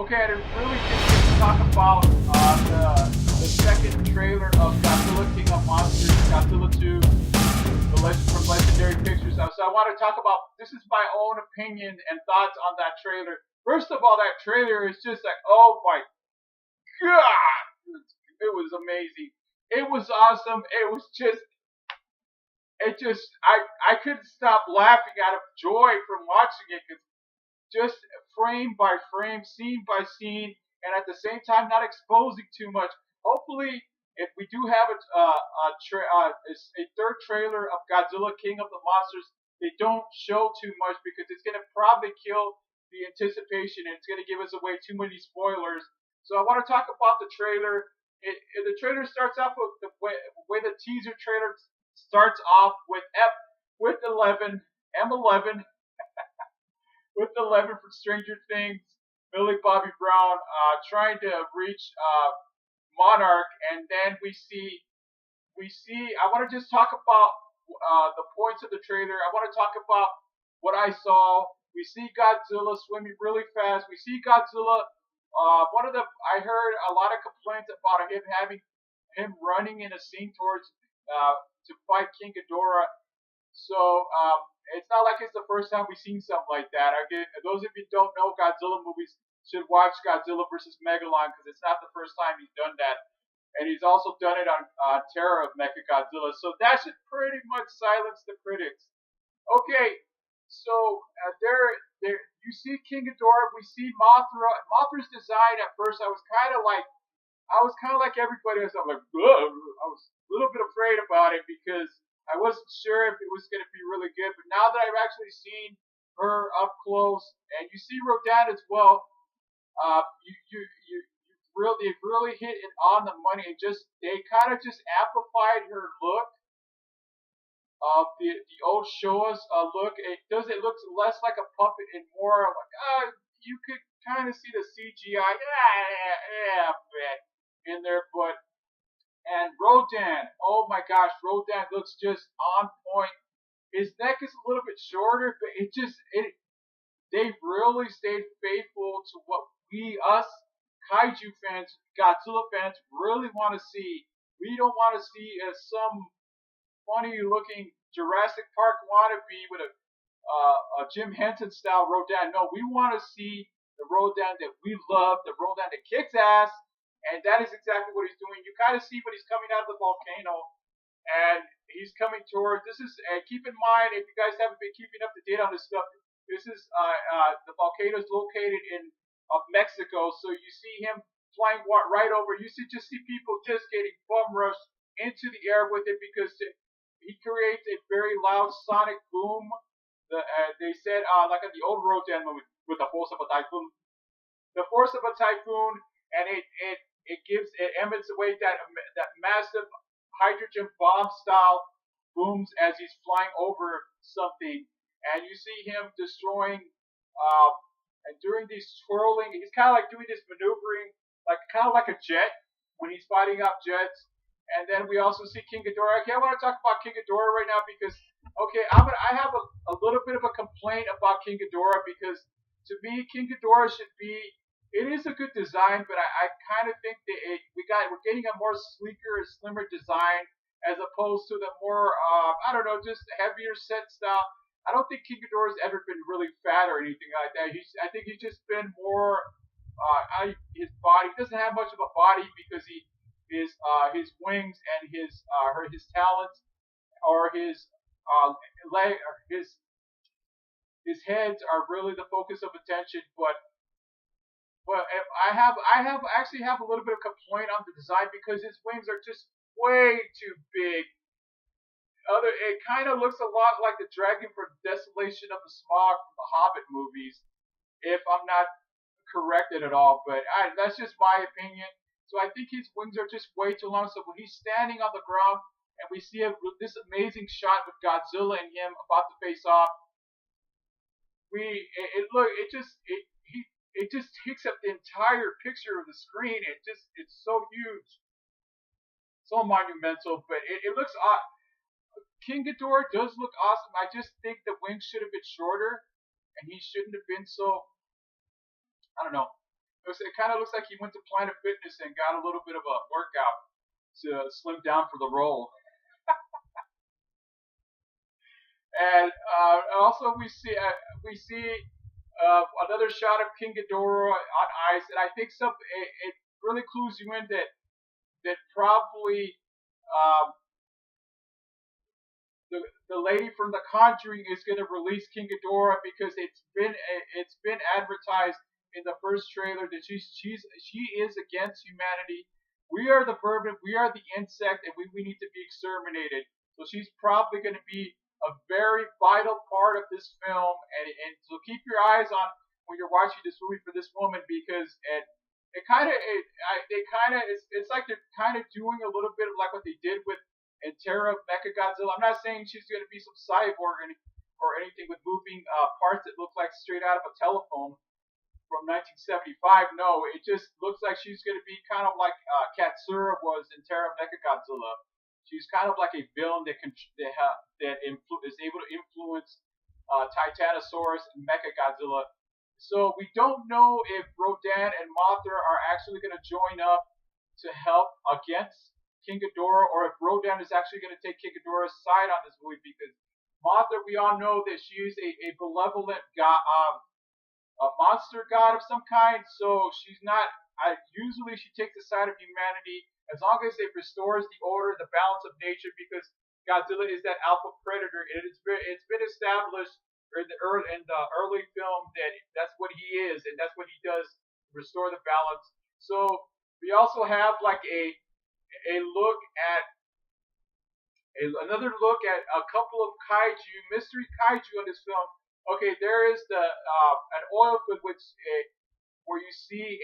Okay, I really did get to talk about the second trailer of Godzilla King of Monsters, Godzilla 2, the legend from Legendary Pictures. So I want to talk about, this is my own opinion and thoughts on that trailer. First of all, that trailer is just like, oh my god, it was amazing. It was awesome. It was just, I couldn't stop laughing out of joy from watching it because just frame by frame, scene by scene, and at the same time not exposing too much. Hopefully, if we do have a third trailer of Godzilla King of the Monsters, they don't show too much because it's going to probably kill the anticipation and it's going to give us away too many spoilers. So I want to talk about the trailer. The trailer starts off with the way the teaser trailer starts off with 11 M11 with 11 from Stranger Things, Millie Bobby Brown trying to reach Monarch, and then we see. I want to just talk about the points of the trailer. I want to talk about what I saw. We see Godzilla swimming really fast. We see Godzilla. I heard a lot of complaints about him running in a scene towards to fight King Ghidorah. So it's not like it's the first time we've seen something like that. Those of you who don't know Godzilla movies should watch Godzilla versus Megalon because it's not the first time he's done that. And he's also done it on Terror of Mechagodzilla. So that should pretty much silence the critics. Okay, so you see King Ghidorah, we see Mothra. Mothra's design at first, I was kind of like everybody else. I'm like, ugh. I was a little bit afraid about it because I wasn't sure if it was going to be really good. But now that I've actually seen her up close, and you see Rodan as well, they've really hit it on the money, and they kind of just amplified her look of the old Showa's look. It looks less like a puppet and more like you could kind of see the CGI in there, but. And Rodan, oh my gosh, Rodan looks just on point. His neck is a little bit shorter, but they really stayed faithful to what us kaiju fans, Godzilla fans, really want to see. We don't want to see some funny looking Jurassic Park wannabe with a Jim Henson style Rodan. No, we want to see the Rodan that we love, the Rodan that kicks ass. And that is exactly what he's doing. You kind of see when he's coming out of the volcano, and he's coming towards. This is keep in mind if you guys haven't been keeping up to date on this stuff. This is the volcano is located in Mexico, so you see him flying right over. You just see people just getting bum rushed into the air with it because he creates a very loud sonic boom. They said like in the old Rodan movie with the force of a typhoon. The force of a typhoon, and it emits away that massive hydrogen bomb style booms as he's flying over something, and you see him destroying. And during these swirling, he's kind of like doing this maneuvering, kind of like a jet when he's fighting off jets. And then we also see King Ghidorah. Okay, I want to talk about King Ghidorah right now because I have a little bit of a complaint about King Ghidorah because to me King Ghidorah should be. It is a good design, but I kind of think that we're getting a more sleeker and slimmer design as opposed to the more just heavier set style. I don't think King Ghidorah's ever been really fat or anything like that. I think he's just been more his body. He doesn't have much of a body because his wings and his talons or his leg or his heads are really the focus of attention, but I actually have a little bit of complaint on the design because his wings are just way too big. It kind of looks a lot like the dragon from Desolation of the Smog from the Hobbit movies, if I'm not corrected at all. But that's just my opinion. So I think his wings are just way too long. So when he's standing on the ground and we see this amazing shot with Godzilla and him about to face off, it just takes up the entire picture of the screen. It's so huge, so monumental. But it looks King Ghidorah does look awesome. I just think the wings should have been shorter, and he shouldn't have been so. I don't know. It kind of looks like he went to Planet Fitness and got a little bit of a workout to slim down for the role. And also we see another shot of King Ghidorah on ice, and I think it really clues you in that probably um, the lady from The Conjuring is going to release King Ghidorah because it's been advertised in the first trailer that she is against humanity. We are the vermin, we are the insect, and we need to be exterminated. So she's probably going to be a very vital part of this film, and so keep your eyes on when you're watching this movie for this woman because it kind of it, they kind of it's like they're kind of doing a little bit of like what they did with and Terra Mecha Godzilla. I'm not saying she's going to be some cyborg or anything with moving parts that look like straight out of a telephone from 1975. No, it just looks like she's going to be kind of like Katsura was in Terra Mecha Godzilla. She's kind of like a villain is able to influence Titanosaurus and Mecha Godzilla. So we don't know if Rodan and Mothra are actually going to join up to help against King Ghidorah, or if Rodan is actually going to take King Ghidorah's side on this movie, because Mothra, we all know that she is a benevolent god, a monster god of some kind. So she's not. Usually, she takes the side of humanity as long as it restores the order, the balance of nature. Because Godzilla is that alpha predator, and it's been established in the early film that that's what he is, and that's what he does to restore the balance. So we also have like a look at another look at a couple of kaiju, mystery kaiju in this film. Okay, there is an oil field where you see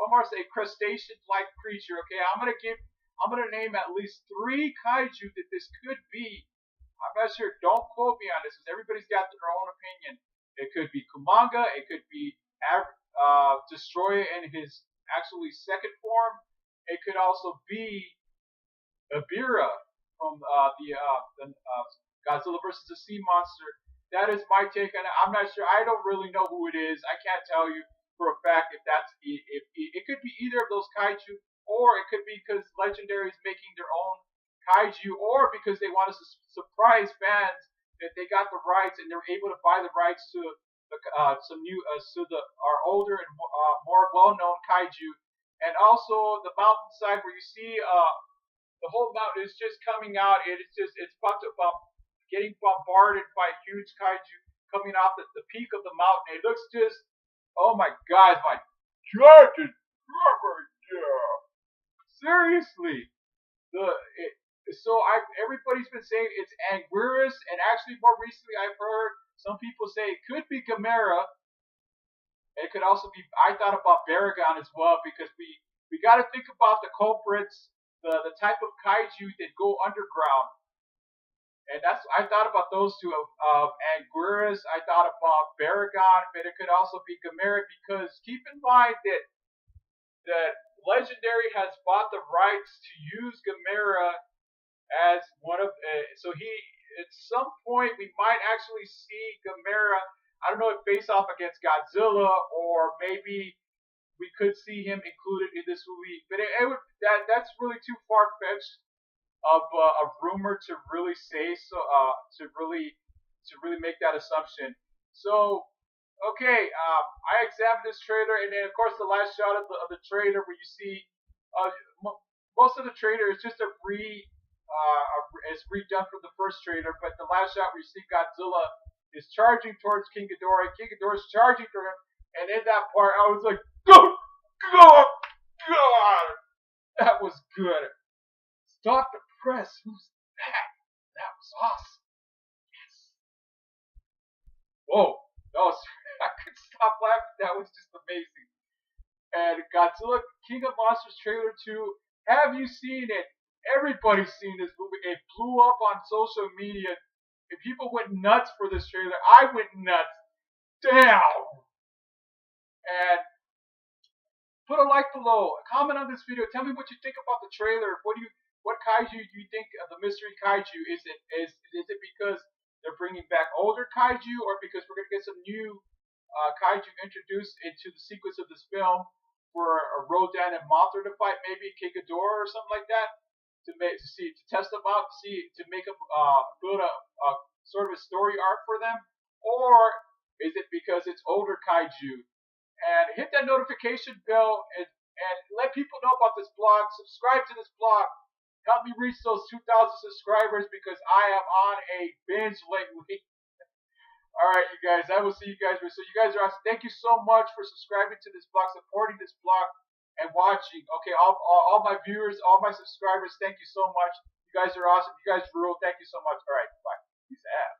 almost a crustacean-like creature. Okay, I'm gonna name at least three kaiju that this could be. I'm not sure. Don't quote me on this because everybody's got their own opinion. It could be Kumanga. It could be Destroyer in his actually second form. It could also be Ibira from Godzilla versus the Sea Monster. That is my take on it. I'm not sure. I don't really know who it is. I can't tell you for a fact if it could be either of those kaiju, or it could be because Legendary is making their own kaiju, or because they want to surprise fans that they got the rights and they're able to buy the rights to some new our older and more well-known kaiju, and also the mountainside where you see the whole mountain is just coming out. It's about to getting bombarded by huge kaiju coming off the peak of the mountain. It looks just, oh my God, just yeah. Seriously, everybody's been saying it's Anguirus, and actually more recently I've heard some people say it could be Gamera. It could also be. I thought about Baragon as well because we got to think about the culprits, the type of kaiju that go underground. And I thought about those two of Anguirus. I thought about Baragon, but it could also be Gamera because keep in mind that Legendary has bought the rights to use Gamera as one of. So he at some point we might actually see Gamera. I don't know if face off against Godzilla, or maybe we could see him included in this movie. But that's really too far fetched of a rumor to really say so to really make that assumption. So okay, I examined this trailer, and then of course the last shot of the trailer where you see most of the trailer is just is redone from the first trailer, but the last shot where you see Godzilla is charging towards King Ghidorah. King Ghidorah is charging to him, and in that part I was like, go, God, that was good. Stop the press. Who's that? That was awesome. Yes. Whoa. I couldn't stop laughing. That was just amazing. And Godzilla King of Monsters trailer 2. Have you seen it? Everybody's seen this movie. It blew up on social media. And people went nuts for this trailer. I went nuts. Damn. And put a like below. Comment on this video. Tell me what you think about the trailer. What kaiju do you think of the mystery kaiju? Is it because they're bringing back older kaiju, or because we're gonna get some new kaiju introduced into the sequence of this film for a Rodan and Mothra to fight, maybe King Ghidorah or something like that, to test them out, to make them build a sort of a story arc for them, or is it because it's older kaiju? And hit that notification bell and let people know about this blog. Subscribe to this blog. Help me reach those 2,000 subscribers because I am on a binge lately. All right, you guys. I will see you guys. So you guys are awesome. Thank you so much for subscribing to this blog, supporting this blog, and watching. Okay, all my viewers, all my subscribers. Thank you so much. You guys are awesome. You guys rule. Thank you so much. All right, bye. Peace out.